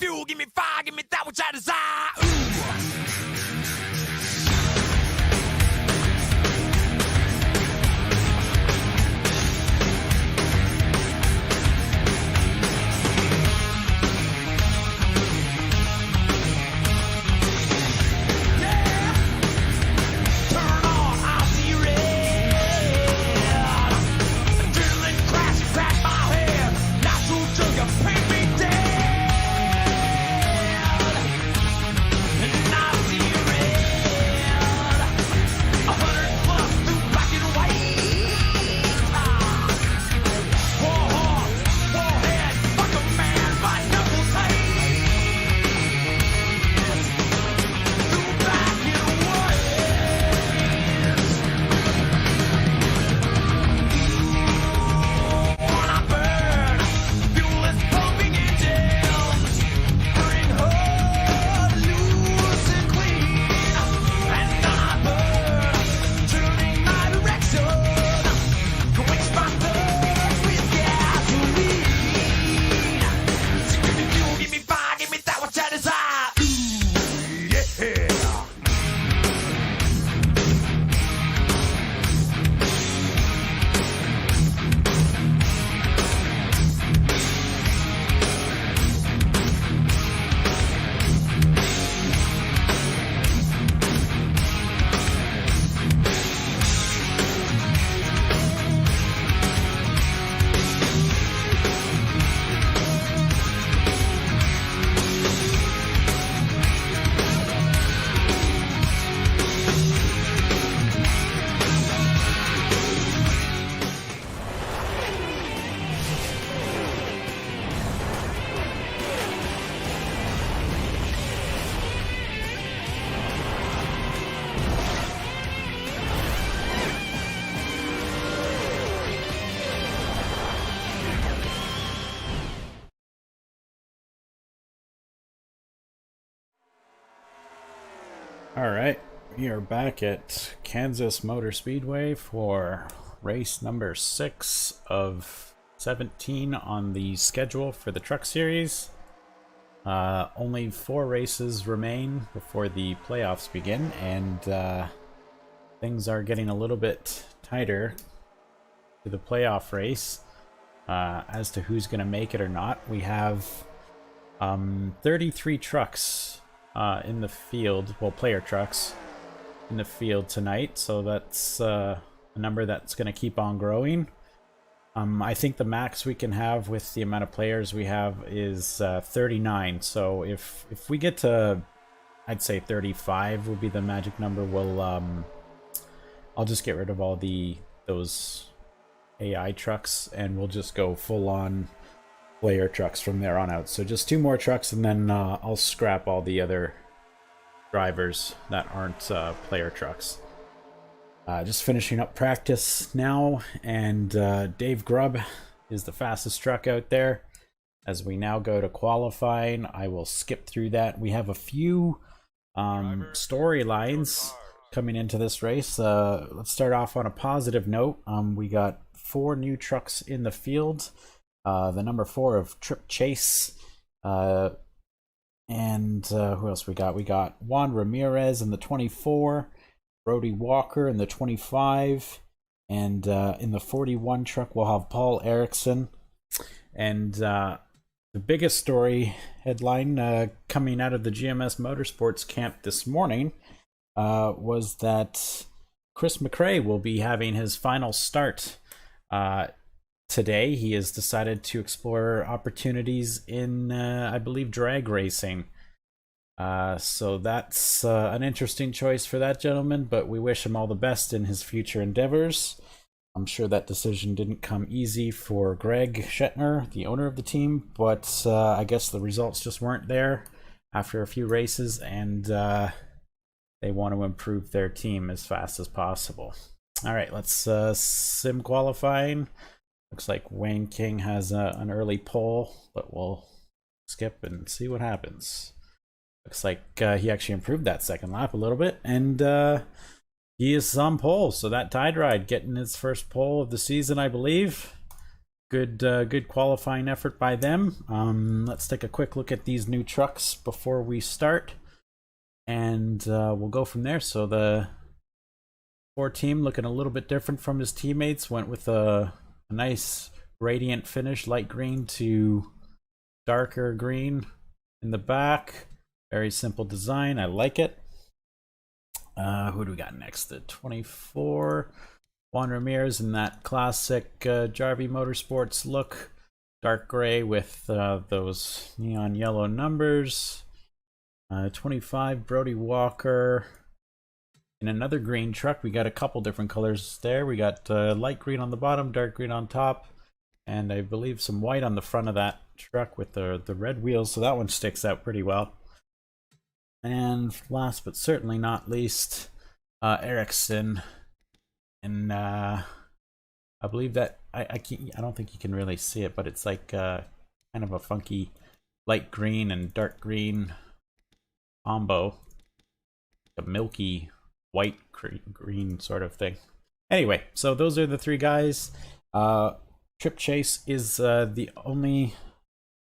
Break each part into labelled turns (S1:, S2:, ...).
S1: fuel, give me fire, give me that which I desire.
S2: All right, we are back at Kansas Motor Speedway for race number 6 of 17 on the schedule for the Truck Series. Only 4 races remain before the playoffs begin, and things are getting a little bit tighter to the playoff race as to who's going to make it or not. We have 33 trucks in the field, well, player trucks in the field tonight, so that's a number that's going to keep on growing. I think the max we can have with the amount of players we have is 39, so if we get to, I'd say 35 would be the magic number. We'll I'll just get rid of all those AI trucks and we'll just go full on player trucks from there on out. So just 2 more trucks, and then I'll scrap all the other drivers that aren't player trucks. Just finishing up practice now, and Dave Grubb is the fastest truck out there. As we now go to qualifying, I will skip through that. We have a few storylines coming into this race. Let's start off on a positive note. We got 4 new trucks in the field. The number 4 of Trip Chase, and who else we got? We got Juan Ramirez in the 24, Brody Walker in the 25, and in the 41 truck we'll have Paul Erickson. And the biggest story headline coming out of the GMS Motorsports camp this morning was that Chris McRae will be having his final start today. He has decided to explore opportunities in, I believe, drag racing. So that's an interesting choice for that gentleman, but we wish him all the best in his future endeavors. I'm sure that decision didn't come easy for Greg Shetner, the owner of the team, but I guess the results just weren't there after a few races, and they want to improve their team as fast as possible. All right, let's sim qualifying. Looks like Wayne King has an early pole, but we'll skip and see what happens. Looks like he actually improved that second lap a little bit, and he is on pole. So that Tide Ride getting his first pole of the season, I believe. good qualifying effort by them. Let's take a quick look at these new trucks before we start, and we'll go from there. So the Ford team looking a little bit different from his teammates. Went with a nice radiant finish, light green to darker green in the back. Very simple design. I like it. Who do we got next? The 24. Juan Ramirez in that classic Jarvie Motorsports look. Dark gray with those neon yellow numbers. 25, Brody Walker. In another green truck, we got a couple different colors there. We got light green on the bottom, dark green on top, and I believe some white on the front of that truck with the red wheels, so that one sticks out pretty well. And last but certainly not least, Ericsson. And I believe that I don't think you can really see it, but it's like kind of a funky light green and dark green combo, a milky white green sort of thing. Anyway, so those are the three guys. Trip Chase is the only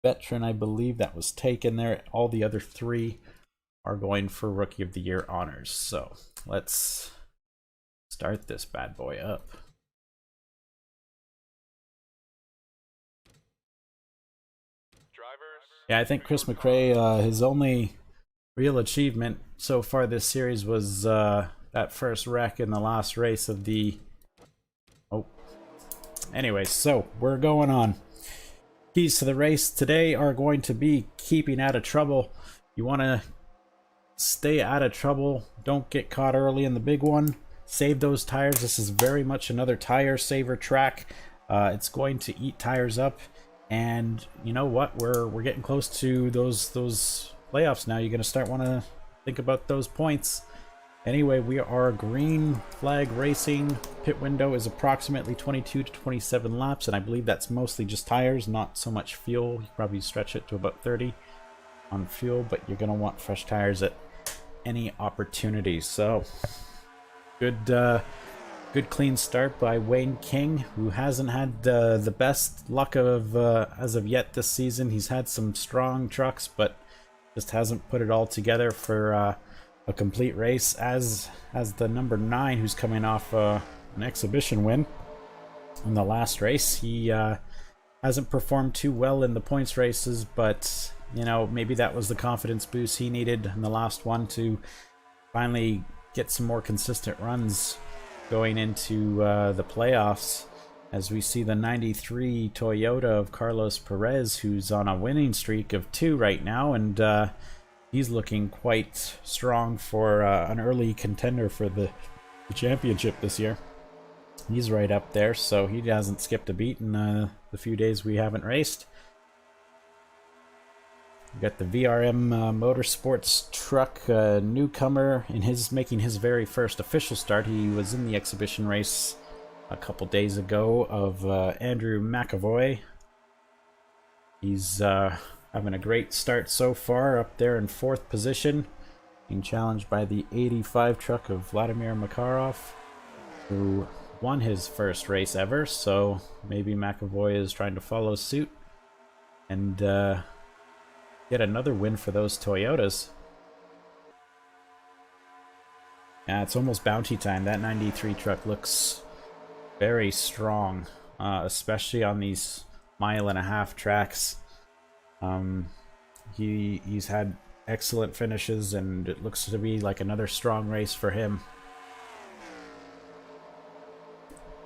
S2: veteran I believe that was taken there. All the other three are going for Rookie of the Year honors. So let's start this bad boy up. Yeah, I think Chris McRae, his only real achievement so far this series was that first wreck in the last race of the... Oh. Anyway, so we're going on. Keys to the race today are going to be keeping out of trouble. You want to stay out of trouble. Don't get caught early in the big one. Save those tires. This is very much another tire saver track. It's going to eat tires up, and you know what? We're getting close to those playoffs now. You're going to start want to think about those points. Anyway, we are green flag racing. Pit window is approximately 22 to 27 laps, and I believe that's mostly just tires, not so much fuel. You probably stretch it to about 30 on fuel, but you're going to want fresh tires at any opportunity. So good clean start by Wayne King, who hasn't had the best luck of as of yet this season. He's had some strong trucks, but just hasn't put it all together for a complete race. As the number 9, who's coming off an exhibition win in the last race. He hasn't performed too well in the points races, but you know, maybe that was the confidence boost he needed in the last one to finally get some more consistent runs going into the playoffs, as we see the 93 Toyota of Carlos Perez, who's on a winning streak of 2 right now, and he's looking quite strong for an early contender for the championship this year. He's right up there, so he hasn't skipped a beat in the few days we haven't raced. We got the VRM Motorsports truck, newcomer in making his very first official start. He was in the exhibition race a couple days ago of Andrew McAvoy. He's having a great start so far, up there in 4th position, being challenged by the 85 truck of Vladimir Makarov, who won his first race ever. So maybe McAvoy is trying to follow suit and get another win for those Toyotas. Yeah, it's almost bounty time. That 93 truck looks very strong, especially on these 1.5 mile tracks. He's had excellent finishes, and it looks to be like another strong race for him.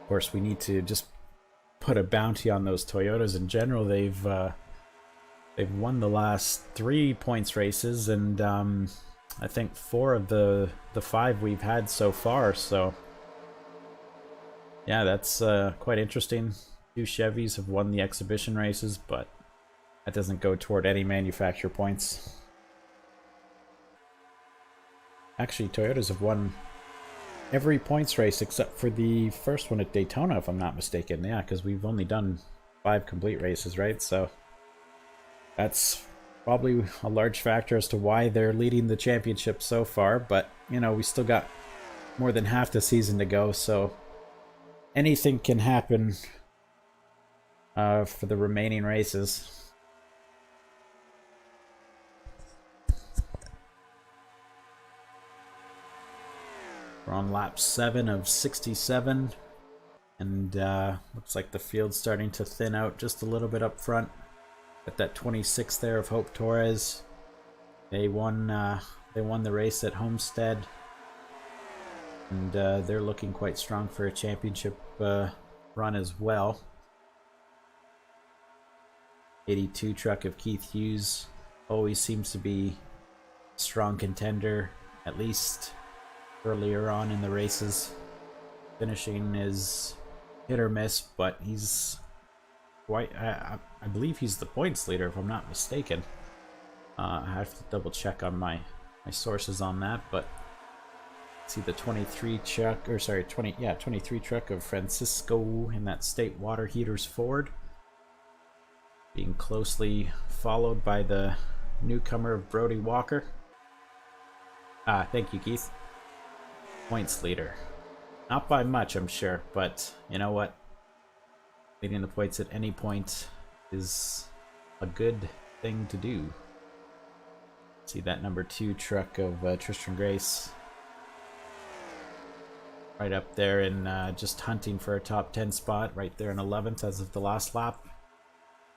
S2: Of course, we need to just put a bounty on those Toyotas in general. They've won the last 3 points races, and I think 4 of the 5 we've had so far. So yeah, that's quite interesting. 2 Chevys have won the exhibition races, but that doesn't go toward any manufacturer points. Actually, Toyotas have won every points race except for the first one at Daytona, if I'm not mistaken. Yeah, because we've only done 5 complete races, right? So that's probably a large factor as to why they're leading the championship so far. But, you know, we still got more than half the season to go, so anything can happen for the remaining races. We're on lap 7 of 67, and looks like the field's starting to thin out just a little bit up front. Got that 26 there of Hope Torres. They won the race at Homestead, and they're looking quite strong for a championship run as well. 82 truck of Keith Hughes always seems to be a strong contender, at least earlier on in the races. Finishing is hit or miss, but he's quite, I believe he's the points leader if I'm not mistaken. I have to double check on my sources on that, but see the 23 truck, or sorry, 23 truck of Francisco in that State Water Heaters Ford, being closely followed by the newcomer of Brody Walker. Thank you, Keith. Points leader. Not by much, I'm sure, but you know what? Leading the points at any point is a good thing to do. See that number 2 truck of Tristan Grace right up there and just hunting for a top 10 spot, right there in 11th as of the last lap.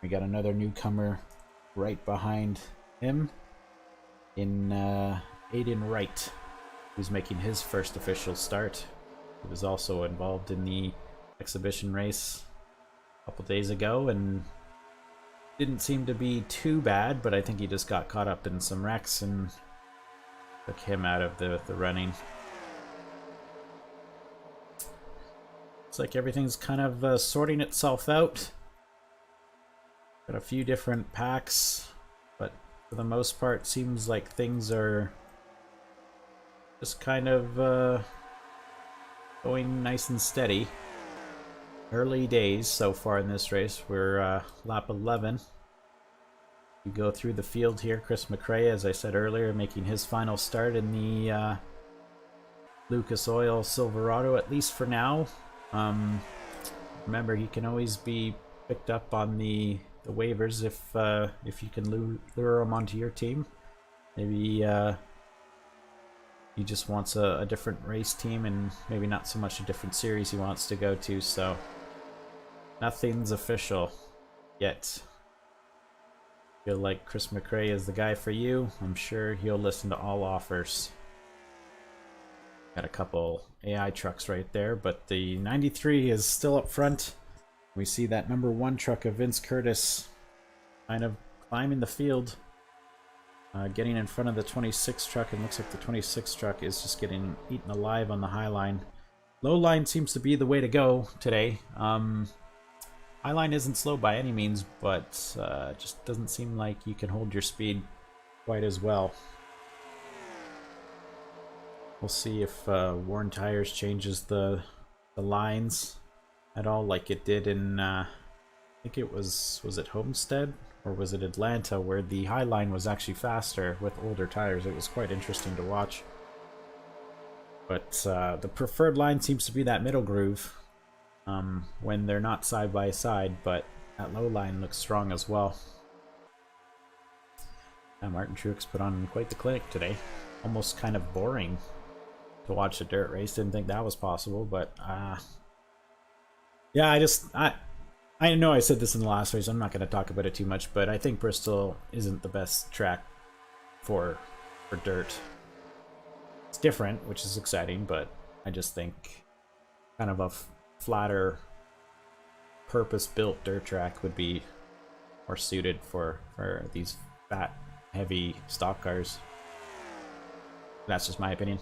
S2: We got another newcomer right behind him in Aiden Wright, who's making his first official start. He was also involved in the exhibition race a couple days ago and didn't seem to be too bad, but I think he just got caught up in some wrecks and took him out of the running. Looks like everything's kind of sorting itself out. Got a few different packs, but for the most part seems like things are just kind of going nice and steady. Early days so far in this race. We're lap 11. We go through the field here. Chris McRae, as I said earlier, making his final start in the Lucas Oil Silverado, at least for now. Remember, he can always be picked up on the waivers if you can lure him onto your team. Maybe he just wants a different race team and maybe not so much a different series he wants to go to, so nothing's official yet. Feel like Chris McRae is the guy for you. I'm sure he'll listen to all offers. Got a couple AI trucks right there, but the 93 is still up front. We see that number 1 truck of Vince Curtis kind of climbing the field, getting in front of the 26 truck, and looks like the 26 truck is just getting eaten alive on the high line. Low line seems to be the way to go today. High line isn't slow by any means, but just doesn't seem like you can hold your speed quite as well. We'll see if Warren Tires changes the lines at all, like it did in I think it was it Homestead or was it Atlanta, where the high line was actually faster with older tires. It was quite interesting to watch. But the preferred line seems to be that middle groove when they're not side by side, but that low line looks strong as well. Martin Truex put on quite the clinic today. Almost kind of boring to watch a dirt race. Didn't think that was possible, but yeah, I know I said this in the last race. I'm not going to talk about it too much, but I think Bristol isn't the best track for dirt. It's different, which is exciting, but I just think kind of a flatter, purpose-built dirt track would be more suited for these fat, heavy stock cars. That's just my opinion.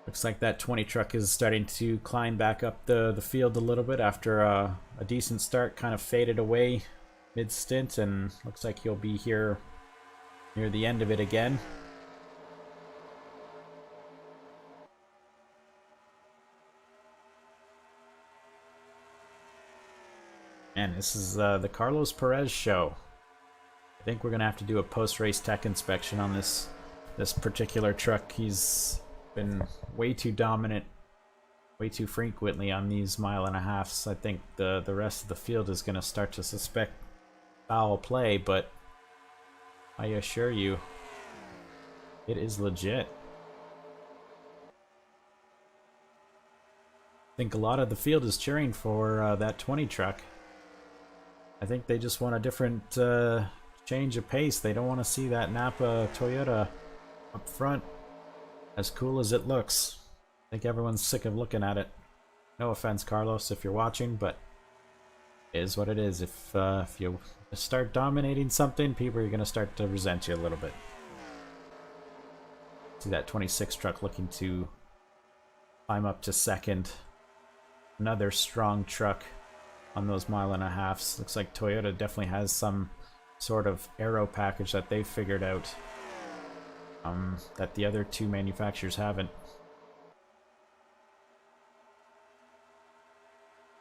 S2: Looks like that 20 truck is starting to climb back up the field a little bit after a decent start. Kind of faded away mid-stint, and looks like he'll be here near the end of it again. Man, this is the Carlos Perez show. I think we're gonna have to do a post-race tech inspection on this particular truck. He's been way too dominant way too frequently on these mile-and-a-halfs. I think the rest of the field is going to start to suspect foul play, but I assure you, it is legit. I think a lot of the field is cheering for that 20 truck. I think they just want a different change of pace. They don't want to see that Napa Toyota up front, as cool as it looks. I think everyone's sick of looking at it. No offense, Carlos, if you're watching, but it is what it is. If you start dominating something, people are going to start to resent you a little bit. See that 26 truck looking to climb up to second. Another strong truck on those mile-and-a-halfs. Looks like Toyota definitely has some sort of aero package that they've figured out that the other two manufacturers haven't.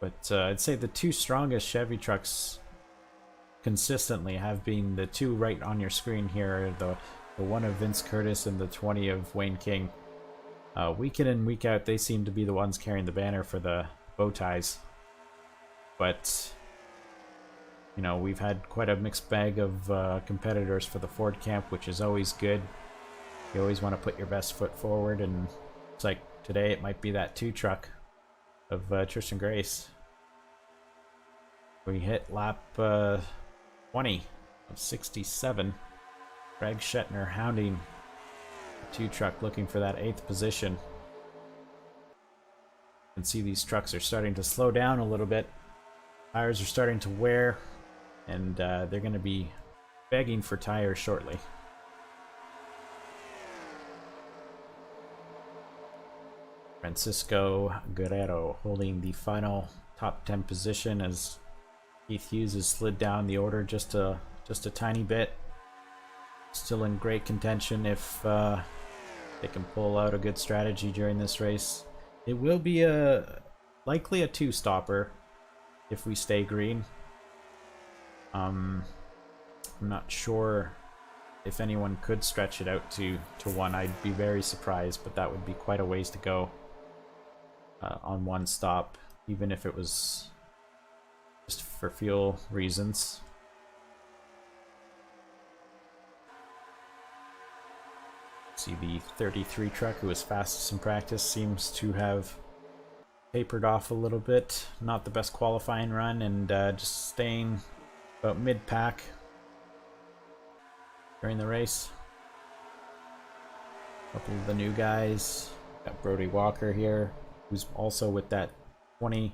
S2: But I'd say the two strongest Chevy trucks consistently have been the two right on your screen here, the one of Vince Curtis and the 20 of Wayne King. Week in and week out, they seem to be the ones carrying the banner for the bow ties. But, you know, we've had quite a mixed bag of competitors for the Ford camp, which is always good. You always want to put your best foot forward, and it's like today it might be that 2 truck of Tristan Grace. We hit lap 20 of 67. Greg Shetner hounding the 2 truck, looking for that 8th position. You can see these trucks are starting to slow down a little bit. Tires are starting to wear, and they're going to be begging for tires shortly. Francisco Guerrero holding the final top 10 position as Keith Hughes has slid down the order just a tiny bit. Still in great contention if they can pull out a good strategy during this race. It will be likely a 2-stopper if we stay green. I'm not sure if anyone could stretch it out to 1. I'd be very surprised, but that would be quite a ways to go on one stop, even if it was just for fuel reasons. See the 33 truck, who was fastest in practice, seems to have tapered off a little bit. Not the best qualifying run, and just staying about mid-pack during the race. A couple of the new guys. Got Brody Walker here, who's also with that 20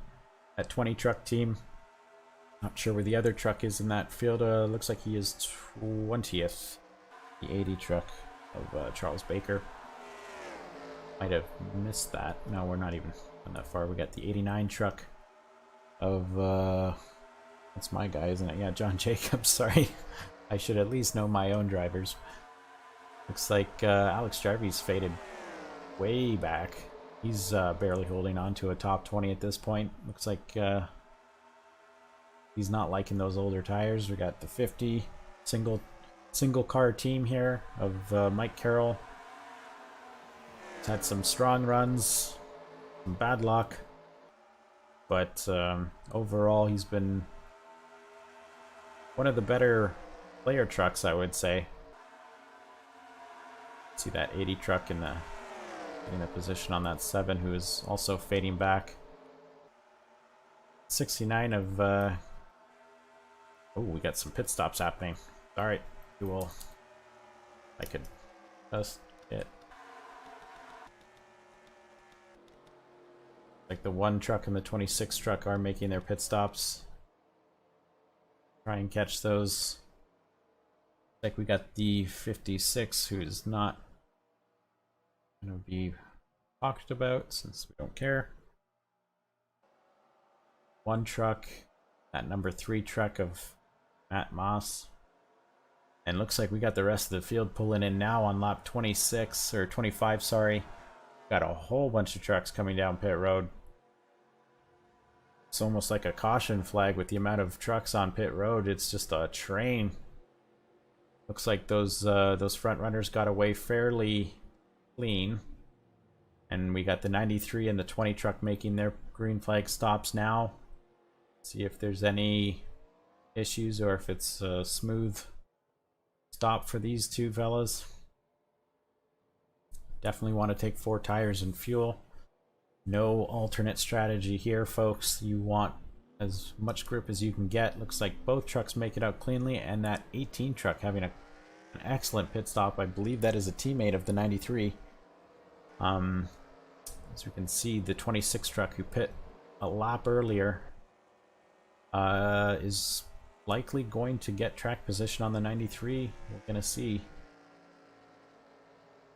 S2: truck team. Not sure where the other truck is in that field. Looks like he is 20th. The 80 truck of Charles Baker. Might have missed that. No, we're not even that far. We got the 89 truck of that's my guy, isn't it? Yeah, John Jacobs. Sorry, I should at least know my own drivers. Looks like Alex Jarvie's faded way back. He's barely holding on to a top 20 at this point. Looks like he's not liking those older tires. We got the 50 single car team here of Mike Carroll. He's had some strong runs, some bad luck, but overall he's been one of the better player trucks, I would say. See that 80 truck in the position on that 7, who is also fading back. 69 of oh, we got some pit stops happening. Alright, cool. I could just get like the 1 truck and the 26 truck are making their pit stops. Try and catch those. Like we got the 56, who's not gonna be talked about since we don't care. 1 truck, that number 3 truck of Matt Moss. And looks like we got the rest of the field pulling in now on lap 26 or 25, sorry. Got a whole bunch of trucks coming down pit road. It's almost like a caution flag with the amount of trucks on pit road. It's just a train. Looks like those front runners got away fairly clean, And we got the 93 and the 20 truck making their green flag stops now. See if there's any issues or if it's a smooth stop for these two fellas. Definitely want to take 4 tires and fuel. No alternate strategy here, folks. You want as much grip as you can get. Looks like both trucks make it out cleanly, and that 18 truck having an excellent pit stop. I believe that is a teammate of the 93. As we can see, the 26 truck who pit a lap earlier is likely going to get track position on the 93. We're gonna see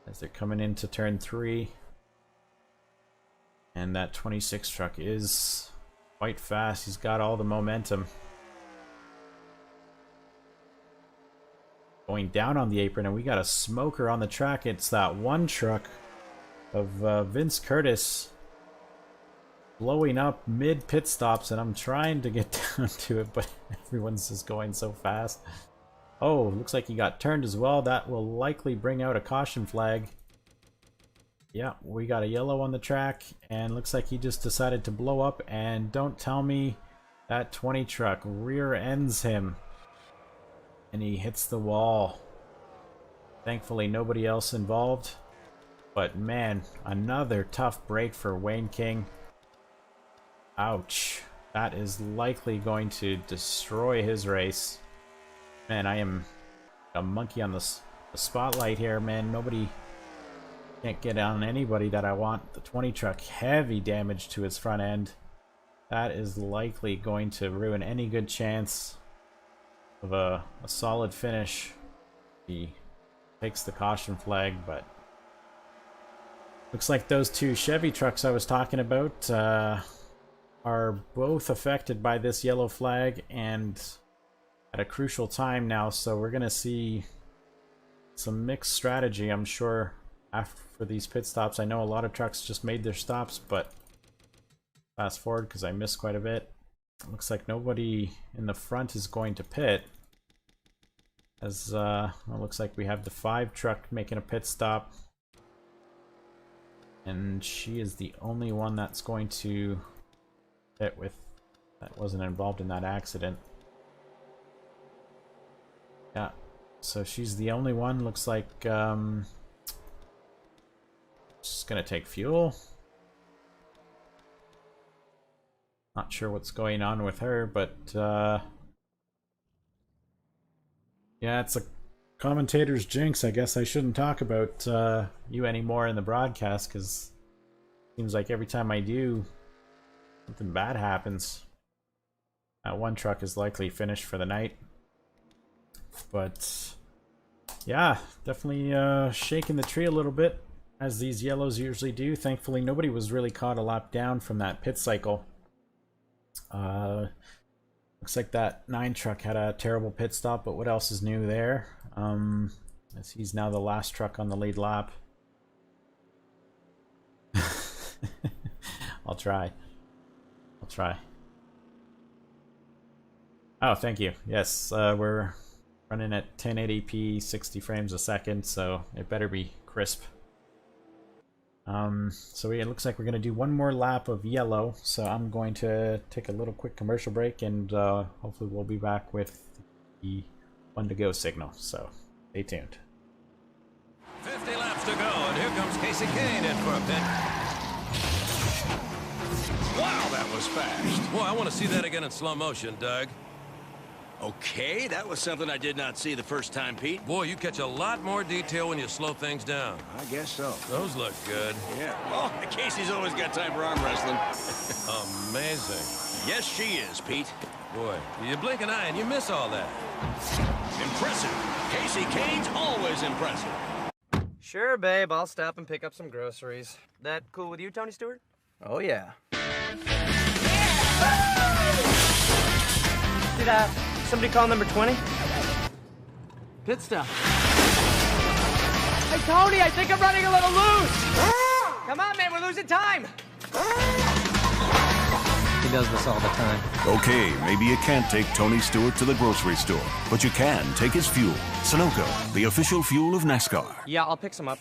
S2: as they're coming into turn 3. And that 26 truck is quite fast. He's got all the momentum. Going down on the apron, and we got a smoker on the track. It's that one truck of Vince Curtis blowing up mid pit stops, and I'm trying to get down to it, but everyone's just going so fast. Oh, looks like he got turned as well. That will likely bring out a caution flag. Yeah, we got a yellow on the track, and looks like he just decided to blow up, and don't tell me that 20 truck rear ends him and he hits the wall. Thankfully nobody else involved, but man, another tough break for Wayne King. Ouch. That is likely going to destroy his race. Man, I am a monkey on the spotlight here, man. Nobody can't get on anybody that I want. The 20 truck, heavy damage to his front end. That is likely going to ruin any good chance of a solid finish. He takes the caution flag, but looks like those two Chevy trucks I was talking about are both affected by this yellow flag and at a crucial time now, so we're gonna see some mixed strategy, I'm sure, for these pit stops. I know a lot of trucks just made their stops, but fast forward because I missed quite a bit. Looks like nobody in the front is going to pit, as well, looks like we have the 5 truck making a pit stop, and she is the only one that's going to pit with that wasn't involved in that accident. Yeah, so she's the only one. Looks like she's gonna take fuel. Not sure what's going on with her, but yeah, it's a commentator's jinx. I guess I shouldn't talk about you anymore in the broadcast, because it seems like every time I do, something bad happens. That one truck is likely finished for the night. But yeah, definitely shaking the tree a little bit, as these yellows usually do. Thankfully nobody was really caught a lap down from that pit cycle. Looks like that 9 truck had a terrible pit stop, but what else is new there? As he's now the last truck on the lead lap. I'll try. Oh, thank you. Yes, we're running at 1080p 60 frames a second, so it better be crisp. So it looks like we're going to do one more lap of yellow, so I'm going to take a little quick commercial break, and hopefully we'll be back with the 1 to go signal, so stay tuned.
S3: 50 laps to go, and here comes Casey Kane in for a pit. Wow, that was fast. Boy, I want to see that again in slow motion, Doug.
S4: Okay, that was something I did not see the first time, Pete.
S3: Boy, you catch a lot more detail when you slow things down.
S4: I guess so.
S3: Those look good.
S4: Yeah. Oh, Casey's always got time for arm wrestling.
S3: Amazing.
S4: Yes, she is, Pete.
S3: Boy, you blink an eye and you miss all that.
S4: Impressive. Casey Kane's always impressive.
S5: Sure, babe. I'll stop and pick up some groceries. That cool with you, Tony Stewart? Oh, yeah. Did somebody call number 20? Pit stop. Hey, Tony, I think I'm running a little loose. Come on, man, we're losing time. He does this all the time.
S6: Okay, maybe you can't take Tony Stewart to the grocery store, but you can take his fuel. Sunoco, the official fuel of NASCAR.
S5: Yeah, I'll pick some up.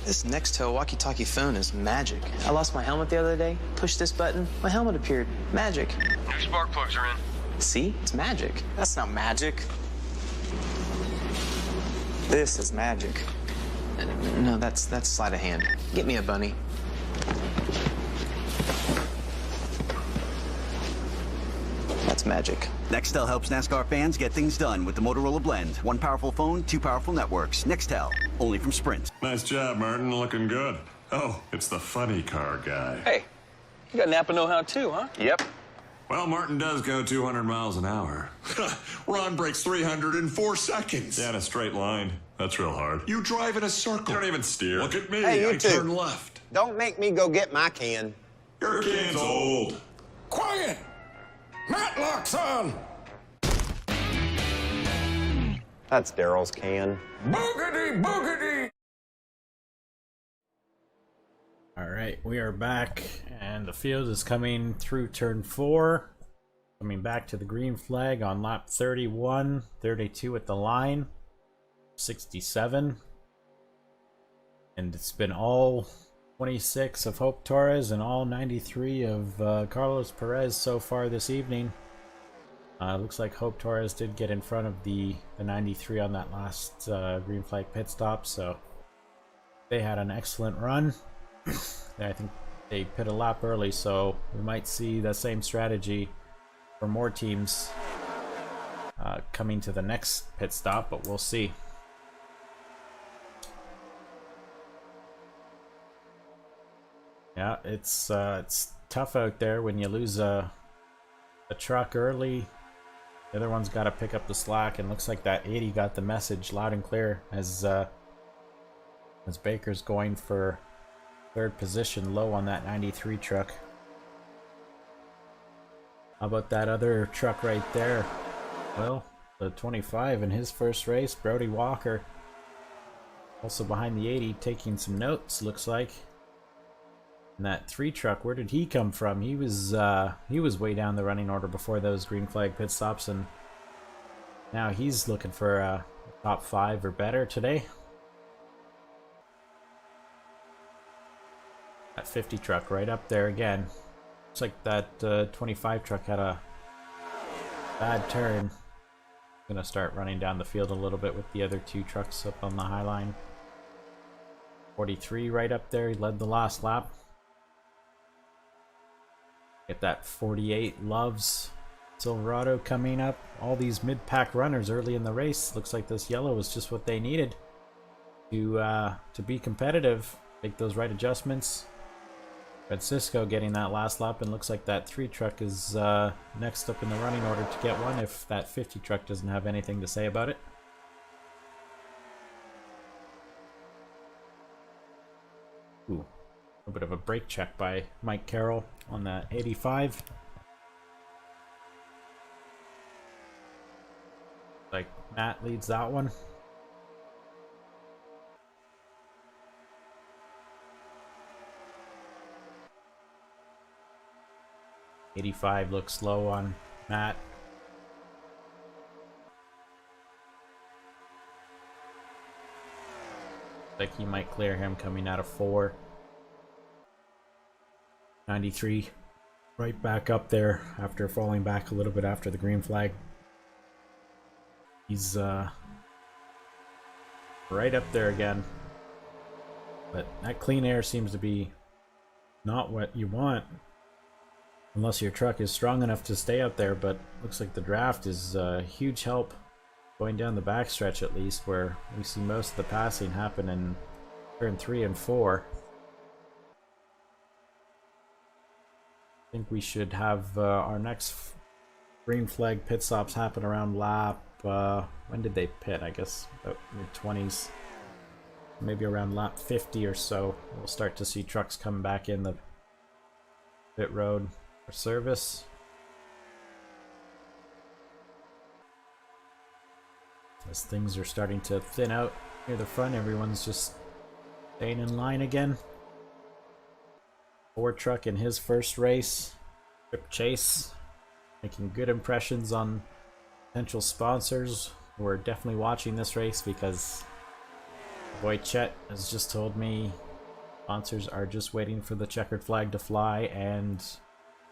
S7: This Nextel walkie-talkie phone is magic. I lost my helmet the other day. Push this button, my helmet appeared. Magic.
S5: New spark plugs are in.
S7: See? It's magic.
S8: That's not magic. This is magic.
S7: No, that's sleight of hand. Get me a bunny. That's magic.
S9: Nextel helps NASCAR fans get things done with the Motorola Blend. One powerful phone, two powerful networks. Nextel, only from Sprint.
S10: Nice job, Martin. Looking good. Oh, it's the funny car guy.
S8: Hey, you got Napa know-how too, huh?
S5: Yep.
S10: Well, Martin does go 200 miles an hour.
S1: Ron breaks 300 in 4 seconds.
S10: Yeah, in a straight line. That's real hard.
S1: You drive in a circle.
S10: You don't even steer.
S1: Look at me.
S11: Hey, you
S1: I
S11: two.
S1: turn left.
S11: Don't make me go get my can.
S1: Your can's old.
S3: Quiet! Matlock's on!
S11: That's Daryl's can.
S3: Boogity, boogity!
S2: All right, we are back, and the field is coming through turn 4. Coming back to the green flag on lap 31, 32 at the line, 67. And it's been all 26 of Hope Torres and all 93 of Carlos Perez so far this evening. Looks like Hope Torres did get in front of the 93 on that last green flag pit stop, so they had an excellent run. I think they pit a lap early, so we might see the same strategy for more teams coming to the next pit stop, but we'll see. Yeah, it's tough out there when you lose a truck early. The other one's got to pick up the slack, and looks like that 80 got the message loud and clear as Baker's going for third position, low on that 93 truck. How about that other truck right there? Well, the 25 in his first race, Brody Walker, also behind the 80, taking some notes, looks like. And that 3 truck, where did he come from? He was way down the running order before those green flag pit stops, and now he's looking for a top 5 or better today. That 50 truck right up there again. Looks like that 25 truck had a bad turn. Gonna start running down the field a little bit with the other 2 trucks up on the high line. 43 right up there, he led the last lap. Get that 48 Loves Silverado coming up. All these mid-pack runners early in the race. Looks like this yellow was just what they needed to be competitive. Make those right adjustments. Francisco getting that last lap, and looks like that 3 truck is next up in the running order to get one if that 50 truck doesn't have anything to say about it. Ooh, a bit of a brake check by Mike Carroll on that 85. Like Matt leads that one. '85 looks low on Matt. Like he might clear him coming out of 4. 93 right back up there after falling back a little bit after the green flag. He's right up there again. But that clean air seems to be not what you want unless your truck is strong enough to stay up there, but looks like the draft is a huge help going down the backstretch, at least, where we see most of the passing happen in turn 3 and 4. I think we should have our next green flag pit stops happen around lap, when did they pit? I guess about mid-20s. Maybe around lap 50 or so, we'll start to see trucks come back in the pit road for service. As things are starting to thin out near the front, everyone's just staying in line again. Ford truck in his first race, Trip Chase, making good impressions on potential sponsors who are definitely watching this race, because Boy Chet has just told me sponsors are just waiting for the checkered flag to fly and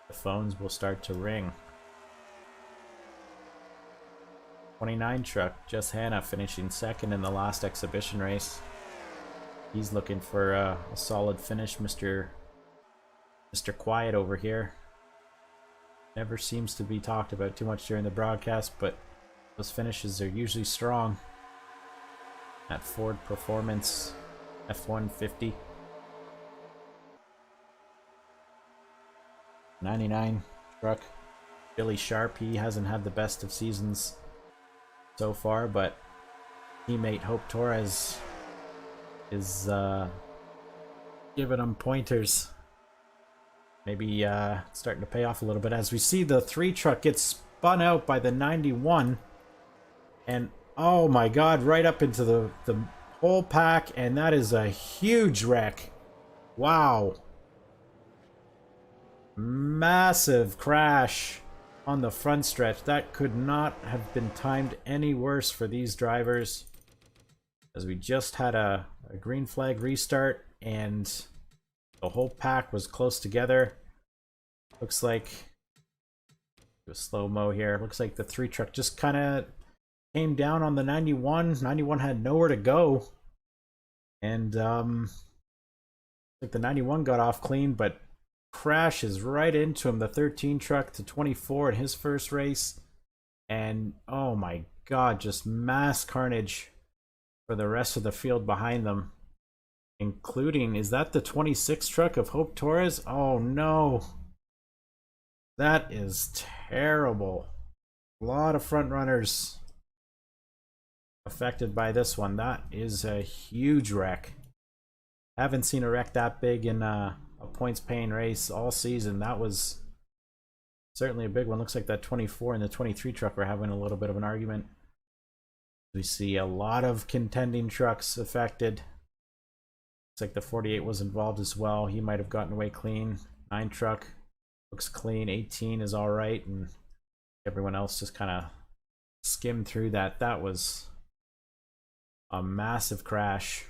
S2: the phones will start to ring. 29 truck, Jess Hanna finishing second in the last exhibition race. He's looking for a solid finish, Mr. Quiet over here. Never seems to be talked about too much during the broadcast, but those finishes are usually strong. At Ford Performance F-150. 99 truck, Billy Sharp. He hasn't had the best of seasons so far, but teammate Hope Torres is giving him pointers. Maybe starting to pay off a little bit as we see the 3 truck get spun out by the 91, and oh my god, right up into the whole pack, and that is a huge wreck. Wow. Massive crash on the front stretch. That could not have been timed any worse for these drivers, as we just had a green flag restart and the whole pack was close together. Looks like, do a slow-mo here, looks like the 3 truck just kind of came down on the 91. 91 had nowhere to go, and like the 91 got off clean, but crashes right into him. The 13 truck to 24 in his first race, and oh my god, just mass carnage for the rest of the field behind them, including, is that the 26 truck of Hope Torres? Oh no, that is terrible. A lot of front runners affected by this one. That is a huge wreck. Haven't seen a wreck that big in a points paying race all season. That was certainly a big one. Looks like that 24 and the 23 truck were having a little bit of an argument. We see a lot of contending trucks affected. Looks like the 48 was involved as well. He might have gotten away clean. 9 truck looks clean. 18 is all right, and everyone else just kind of skimmed through that. That was a massive crash.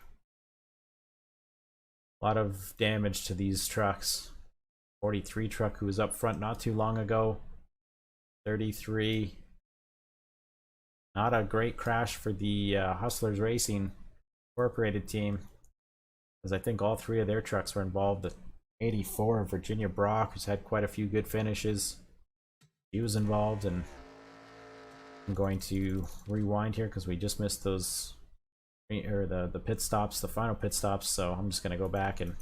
S2: A lot of damage to these trucks. 43 truck, who was up front not too long ago. 33. Not a great crash for the Hustlers Racing Incorporated team, because I think all 3 of their trucks were involved. The 84, Virginia Brock, who's had quite a few good finishes, he was involved, and I'm going to rewind here because we just missed those, or the pit stops, the final pit stops, so I'm just going to go back and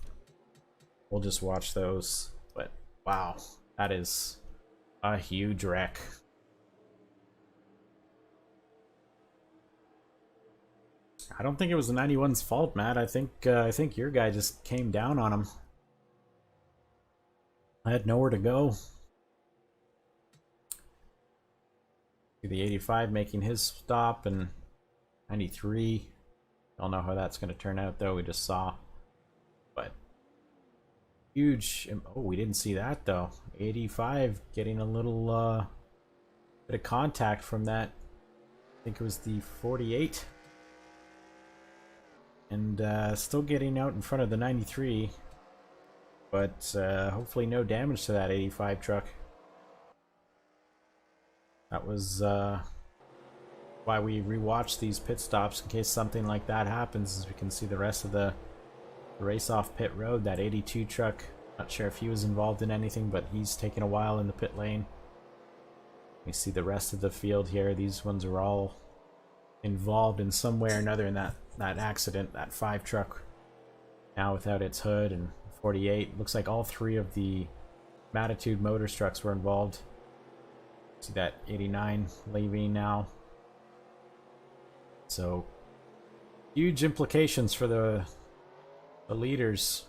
S2: we'll just watch those. But wow, that is a huge wreck. I don't think it was the 91's fault, Matt. I think your guy just came down on him. I had nowhere to go. The 85 making his stop, and 93. Don't know how that's going to turn out, though. We just saw. But huge. Oh, we didn't see that, though. 85 getting a little bit of contact from that. I think it was the 48. And still getting out in front of the 93. But hopefully no damage to that 85 truck. That was why we rewatched these pit stops, in case something like that happens, as we can see the rest of the race off pit road. That 82 truck, not sure if he was involved in anything, but he's taken a while in the pit lane. We see the rest of the field here. These ones are all involved in some way or another in that accident. That 5 truck now without its hood, and 48. Looks like all 3 of the Matitude Motors trucks were involved. See that 89 leaving now. So huge implications for the leaders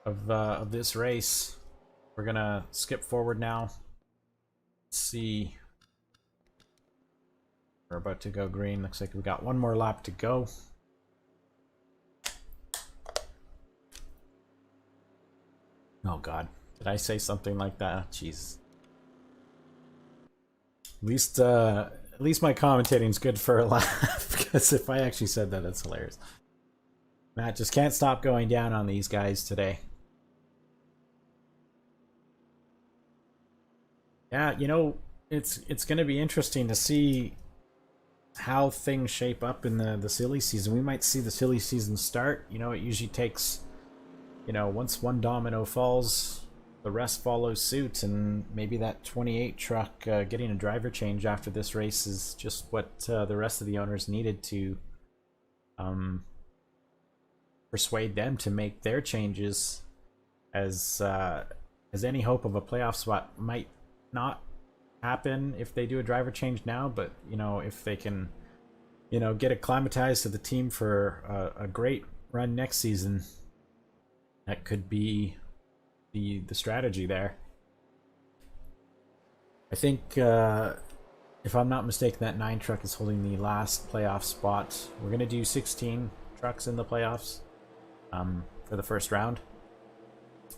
S2: of this race. We're gonna skip forward now. Let's see. We're about to go green. Looks like we got one more lap to go. Oh god, did I say something like that? Jeez. At least my commentating's good for a laugh, because if I actually said that, that's hilarious. Matt just can't stop going down on these guys today. Yeah, you know, it's going to be interesting to see how things shape up in the silly season. We might see the silly season start. You know, it usually takes, you know, once one domino falls, the rest follows suit, and maybe that 28 truck getting a driver change after this race is just what the rest of the owners needed to persuade them to make their changes, as any hope of a playoff spot might not happen if they do a driver change now. But you know, if they can, you know, get acclimatized to the team for a great run next season, that could be the strategy there. I think if I'm not mistaken, that 9 truck is holding the last playoff spot. We're gonna do 16 trucks in the playoffs for the first round,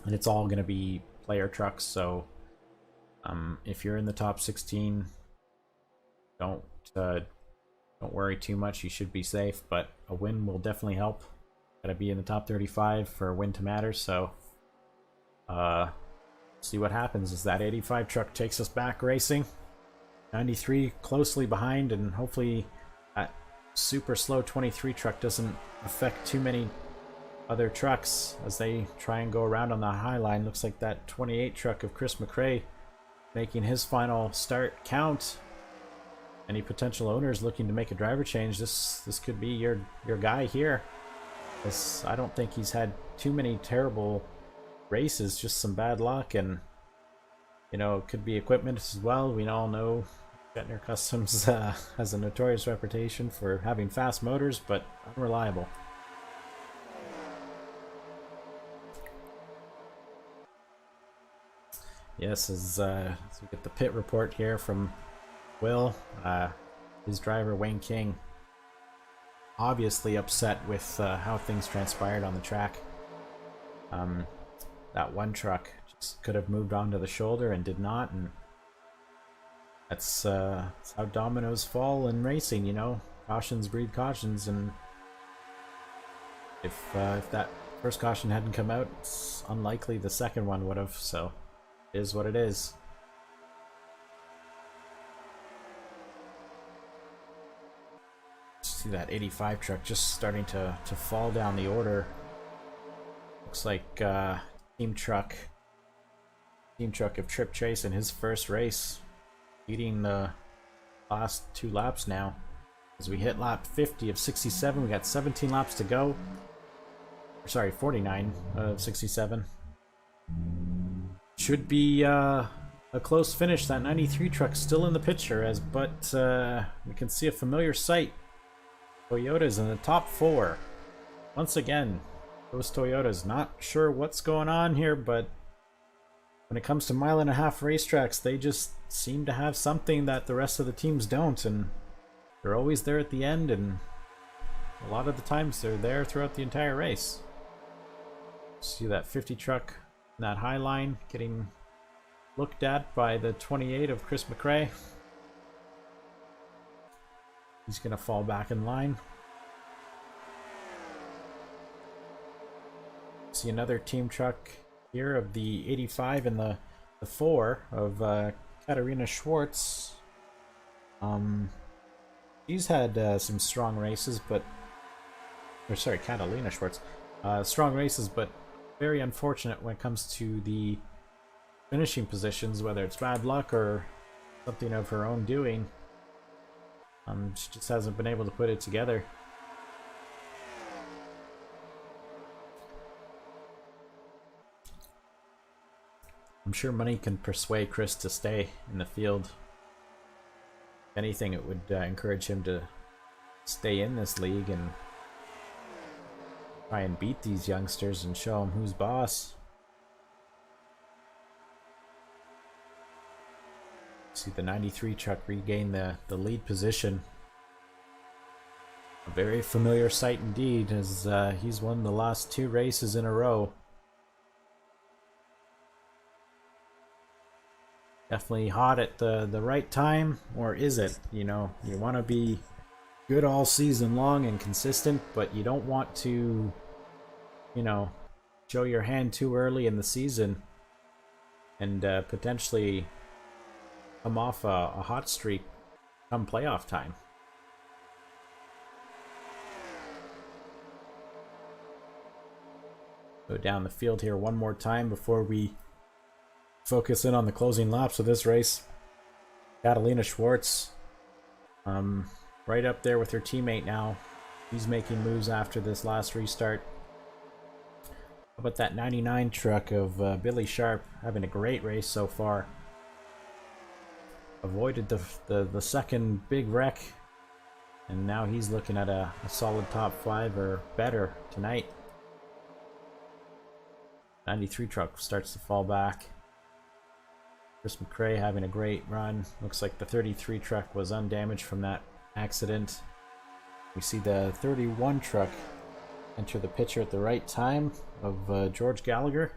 S2: and it's all gonna be player trucks. So if you're in the top 16, don't worry too much. You should be safe, but a win will definitely help. Gotta be in the top 35 for a win to matter. So see what happens as that 85 truck takes us back racing. 93 closely behind, and hopefully that super slow 23 truck doesn't affect too many other trucks as they try and go around on the high line. Looks like that 28 truck of Chris McRae making his final start count. Any potential owners looking to make a driver change, this could be your guy here. I don't think he's had too many terrible races, just some bad luck, and you know, it could be equipment as well. We all know Kettner Customs has a notorious reputation for having fast motors, but unreliable. Yes, as we get the pit report here from Will, his driver Wayne King obviously upset with how things transpired on the track. That one truck just could have moved onto the shoulder and did not, and that's how dominoes fall in racing, you know. Cautions breed cautions, and if that first caution hadn't come out, it's unlikely the second one would have, so it is what it is. See that 85 truck just starting to fall down the order. Looks like Team Truck of Trip Chase in his first race, leading the last 2 laps now. As we hit lap 50 of 67, we got 17 laps to go. Sorry, 49 of 67. Should be a close finish. That 93 truck still in the picture, but we can see a familiar sight. Toyota's in the top 4. Once again, those Toyotas. Not sure what's going on here, but when it comes to 1.5 mile racetracks, they just seem to have something that the rest of the teams don't, and they're always there at the end, and a lot of the times they're there throughout the entire race. See that 50 truck in that high line getting looked at by the 28 of Chris McRae. He's gonna fall back in line. See another team truck here of the 85 and the 4 of Katarina Schwartz. She's had some strong races, but Catalina Schwartz. Strong races, but very unfortunate when it comes to the finishing positions, whether it's bad luck or something of her own doing. She just hasn't been able to put it together. I'm sure money can persuade Chris to stay in the field. If anything, it would encourage him to stay in this league and try and beat these youngsters and show them who's boss. See the 93 truck regain the lead position. A very familiar sight indeed, as he's won the last 2 races in a row. Definitely hot at the right time, or is it? You know, you want to be good all season long and consistent, but you don't want to you know, show your hand too early in the season and potentially come off a hot streak come playoff time. Go down the field here one more time before we focus in on the closing laps of this race. Catalina Schwartz, right up there with her teammate now. He's making moves after this last restart. How about that 99 truck of Billy Sharp, having a great race so far. Avoided the second big wreck, and now he's looking at a solid top 5 or better tonight. 93 truck starts to fall back. Chris McRae having a great run. Looks like the 33 truck was undamaged from that accident. We see the 31 truck enter the picture at the right time of George Gallagher.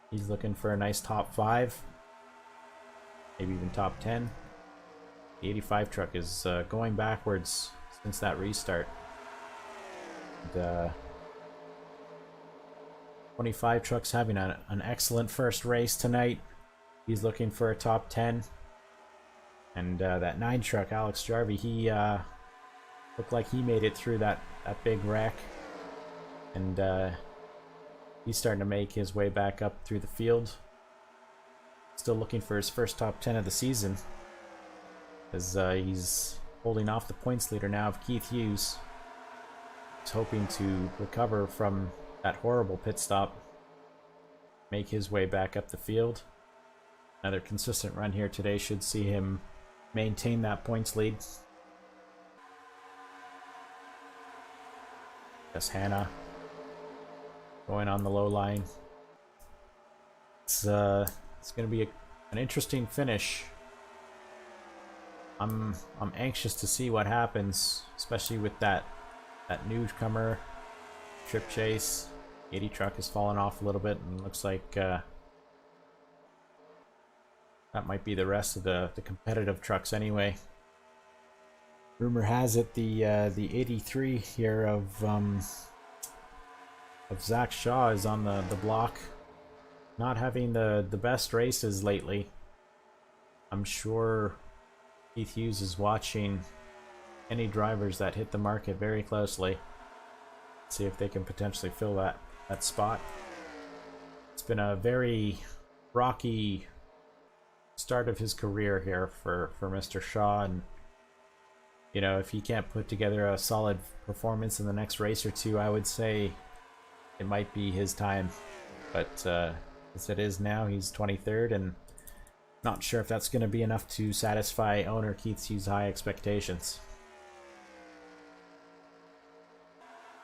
S2: He's looking for a nice top 5, maybe even top 10. The 85 truck is going backwards since that restart. And, 25 truck's having an excellent first race tonight. He's looking for a top 10. And that 9 truck, Alex Jarvie, he looked like he made it through that big wreck. And he's starting to make his way back up through the field. Still looking for his first top 10 of the season, as he's holding off the points leader now of Keith Hughes. He's hoping to recover from that horrible pit stop, make his way back up the field. Another consistent run here today should see him maintain that points lead. Yes, Hannah going on the low line. It's going to be an interesting finish. I'm anxious to see what happens, especially with that newcomer Trip Chase. 80 truck has fallen off a little bit, and looks like that might be the rest of the competitive trucks anyway. Rumor has it the 83 here of Zach Shaw is on the block, not having the best races lately. I'm sure Keith Hughes is watching any drivers that hit the market very closely. See if they can potentially fill that spot. It's been a very rocky start of his career here for Mr. Shaw, and you know, if he can't put together a solid performance in the next race or two, I would say it might be his time. But as it is now, he's 23rd, and not sure if that's going to be enough to satisfy owner Keith Hughes' high expectations.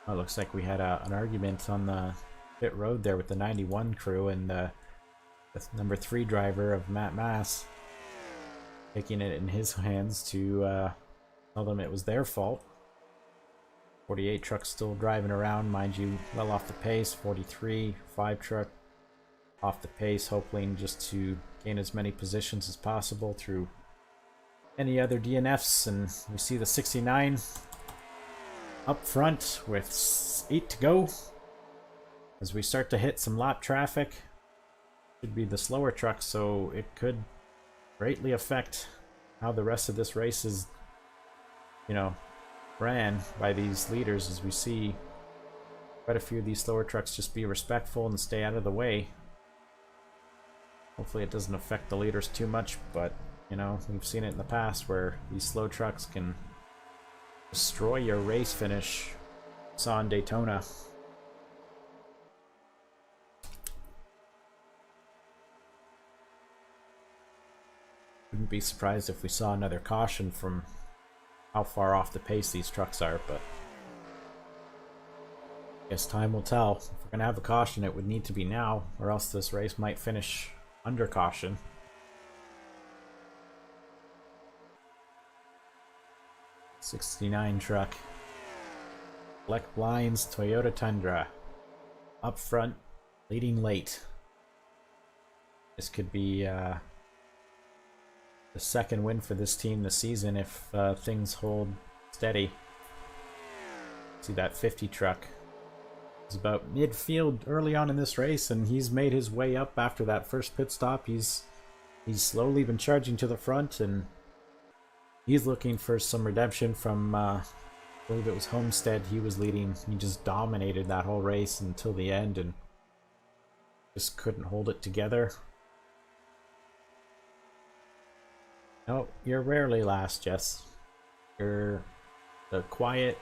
S2: Well, it looks like we had an argument on the pit road there with the 91 crew and the number 3 driver of Matt Mass, taking it in his hands to tell them it was their fault. 48 truck still driving around, mind you, well off the pace. 43, 5 truck off the pace, hoping just to gain as many positions as possible through any other DNFs. And we see the 69 up front with 8 to go. As we start to hit some lap traffic, should be the slower truck, so it could greatly affect how the rest of this race is, you know, ran by these leaders, as we see quite a few of these slower trucks just be respectful and stay out of the way. Hopefully it doesn't affect the leaders too much, but you know, we've seen it in the past where these slow trucks can destroy your race finish. Saw in Daytona. Wouldn't be surprised if we saw another caution from how far off the pace these trucks are, but I guess time will tell. If we're going to have a caution, it would need to be now, or else this race might finish under caution. '69 truck. Black Blinds Toyota Tundra. Up front, leading late. This could be the second win for this team this season if things hold steady. See that 50 truck He's about midfield early on in this race, and he's made his way up after that first pit stop. He's slowly been charging to the front, and he's looking for some redemption from, I believe it was Homestead he was leading. He just dominated that whole race until the end and just couldn't hold it together. No, you're rarely last, Jess. You're the quiet,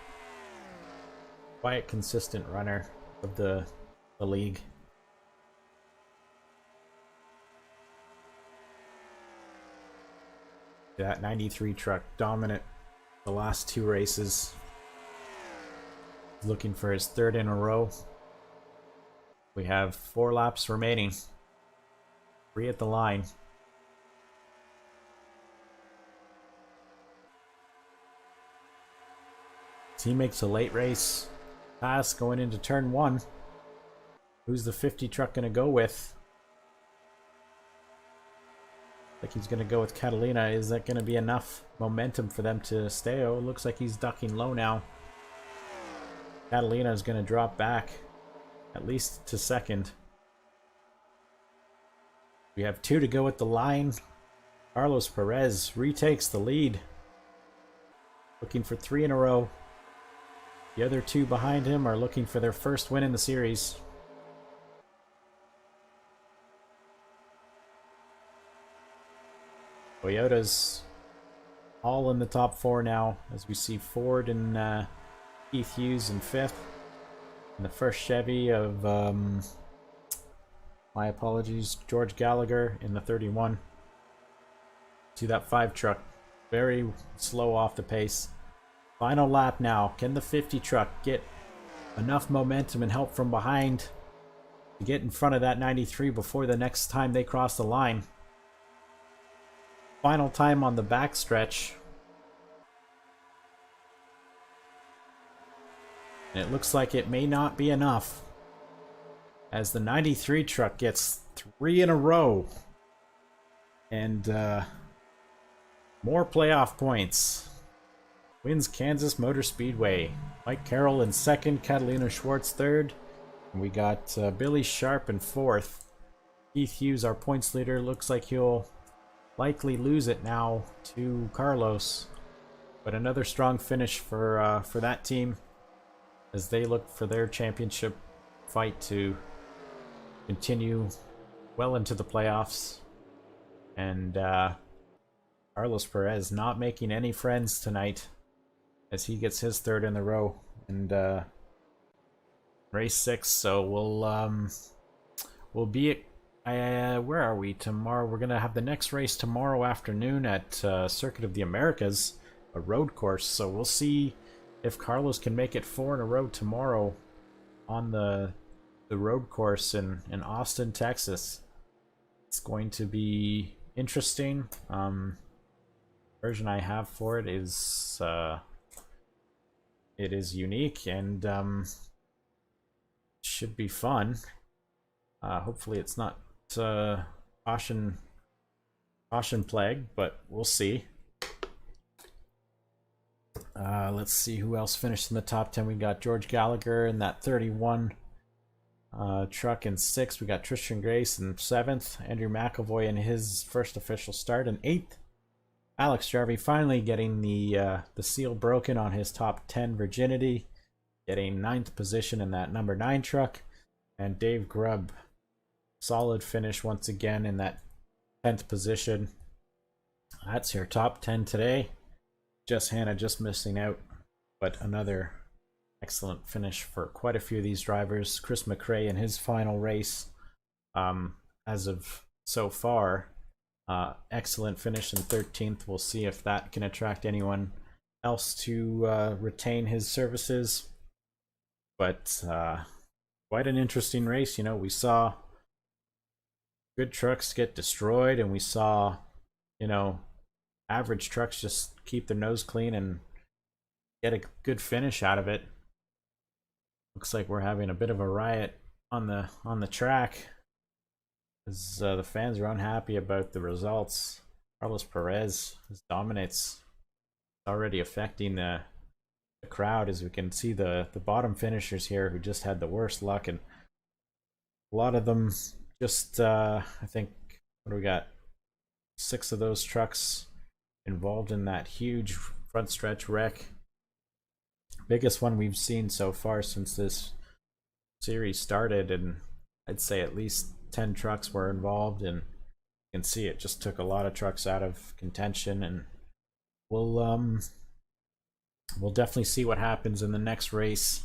S2: consistent runner of the league. That 93 truck dominant the last 2 races. Looking for his 3rd in a row. We have 4 laps remaining. 3 at the line. He makes a late race pass going into turn 1. Who's the 50 truck going to go with? Like he's going to go with Catalina. Is that going to be enough momentum for them to stay? Oh, it looks like he's ducking low now. Catalina is going to drop back at least to 2nd. We have 2 to go at the line. Carlos Perez retakes the lead. Looking for 3 in a row. The other 2 behind him are looking for their first win in the series. Toyota's all in the top 4 now, as we see Ford and Keith Hughes in 5th. And the first Chevy of, my apologies, George Gallagher in the 31. See that 5 truck, very slow off the pace. Final lap now. Can the 50 truck get enough momentum and help from behind to get in front of that 93 before the next time they cross the line? Final time on the backstretch. And it looks like it may not be enough, as the 93 truck gets 3 in a row. And more playoff points. Wins Kansas Motor Speedway. Mike Carroll in 2nd, Catalina Schwartz 3rd. And we got Billy Sharp in 4th. Keith Hughes, our points leader, looks like he'll likely lose it now to Carlos. But another strong finish for that team as they look for their championship fight to continue well into the playoffs. And Carlos Perez not making any friends tonight as he gets his 3rd in the row. And race 6, so we'll be at, where are we tomorrow? We're gonna have the next race tomorrow afternoon at Circuit of the Americas, a road course. So we'll see if Carlos can make it 4 in a row tomorrow on the road course in Austin, Texas. It's going to be interesting. Version I have for it is unique and should be fun. Hopefully it's not caution plague, but we'll see. Let's see who else finished in the top 10. We got George Gallagher in that 31 truck in 6th. We got Tristan Grace in 7th. Andrew McAvoy in his first official start in 8th. Alex Jarvie finally getting the seal broken on his top 10 virginity, getting 9th position in that number 9 truck. And Dave Grubb, solid finish once again in that 10th position. That's your top 10 today. Jess Hanna just missing out, but another excellent finish for quite a few of these drivers. Chris McRae in his final race, as of so far, excellent finish in 13th. We'll see if that can attract anyone else to retain his services. But quite an interesting race. You know, we saw good trucks get destroyed, and we saw, you know, average trucks just keep their nose clean and get a good finish out of it. Looks like we're having a bit of a riot on the track, as the fans are unhappy about the results. Carlos Perez dominates, already affecting the the crowd, as we can see the bottom finishers here who just had the worst luck, and a lot of them just I think, what do we got, 6 of those trucks involved in that huge front stretch wreck. Biggest one we've seen so far since this series started, and I'd say at least 10 trucks were involved, and you can see it just took a lot of trucks out of contention. And we'll definitely see what happens in the next race.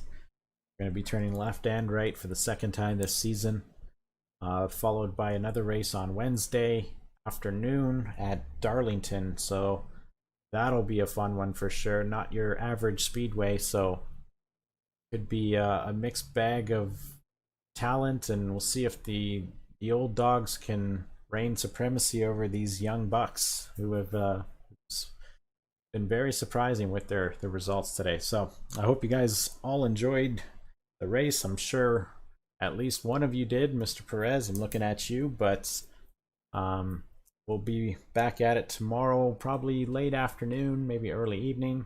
S2: We're going to be turning left and right for the second time this season, followed by another race on Wednesday afternoon at Darlington, so that'll be a fun one for sure. Not your average speedway, so could be a mixed bag of talent, and we'll see if the old dogs can reign supremacy over these young bucks who have been very surprising with their results today. So I hope you guys all enjoyed the race. I'm sure at least one of you did. Mr. Perez, I'm looking at you, but we'll be back at it tomorrow, probably late afternoon, maybe early evening,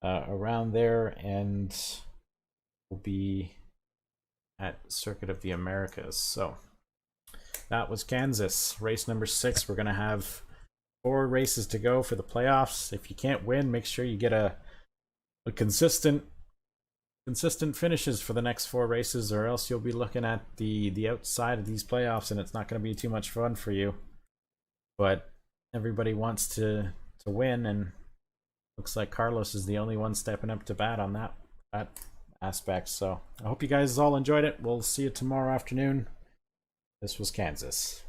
S2: around there, and we'll be at Circuit of the Americas. So that was Kansas, race number 6. We're going to have 4 races to go for the playoffs. If you can't win, make sure you get a consistent finishes for the next 4 races, or else you'll be looking at the outside of these playoffs, and it's not going to be too much fun for you. But everybody wants to win, and looks like Carlos is the only one stepping up to bat on that aspect. So I hope you guys all enjoyed it. We'll see you tomorrow afternoon. This was Kansas.